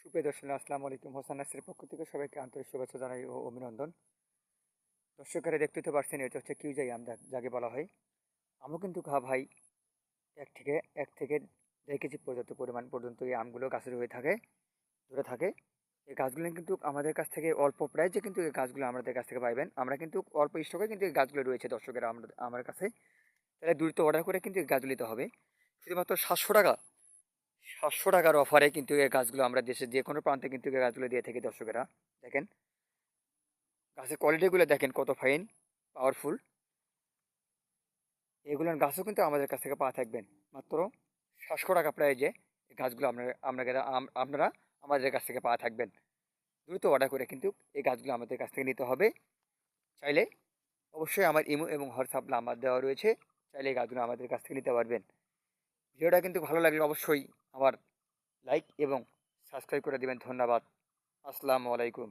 সুপ্রিয় দর্শক, আসসালামু আলাইকুম। হোসেন নাসিরের পক্ষ থেকে সবাইকে আন্তরিক শুভেচ্ছা জানাই ও অভিনন্দন। দর্শকেরা দেখতে তো পারছেন, এটা হচ্ছে কিউজাই আম, যাকে বলা হয়। আমও কিন্তু ভাই এক থেকে 1.5 কেজি পর্যন্ত পরিমাণ পর্যন্ত এই আমগুলো গাছের হয়ে থাকে, ধরে থাকে। এই গাছগুলো কিন্তু আমাদের কাছ থেকে অল্প প্রাইসে কিন্তু এই গাছগুলো আমাদের কাছ থেকে পাইবেন। আমরা কিন্তু অল্প স্টকে কিন্তু এই গাছগুলো রয়েছে দর্শকেরা আমার কাছে। তাহলে দ্রুত অর্ডার করে কিন্তু এই গাছগুলো নিতে হবে। শুধুমাত্র 700 টাকা, 700 টাকার অফারে কিন্তু এই গাছগুলো আমরা দেশের যে কোনো প্রান্তে কিন্তু এই গাছগুলো দিয়ে থাকি দর্শকেরা। দেখেন গাছের কোয়ালিটিগুলো, দেখেন কত ফাইন, পাওয়ারফুল। এগুলোর গাছও কিন্তু আমাদের কাছ থেকে পাওয়া থাকবেন মাত্র 700 টাকা প্রাইজে। এই গাছগুলো আপনারা আমাদের কাছ থেকে পাওয়া থাকবেন। দ্রুত অর্ডার করে কিন্তু এই গাছগুলো আমাদের কাছ থেকে নিতে হবে। চাইলে অবশ্যই আমার ইমো এবং হোয়াটসঅ্যাপ নাম্বার দেওয়া রয়েছে, চাইলে এই গাছগুলো আমাদের কাছ থেকে নিতে পারবেন। ভিডিওটা কিন্তু ভালো লাগলে অবশ্যই আমার লাইক এবং সাবস্ক্রাইব করে দেবেন। ধন্যবাদ। আসসালামু আলাইকুম।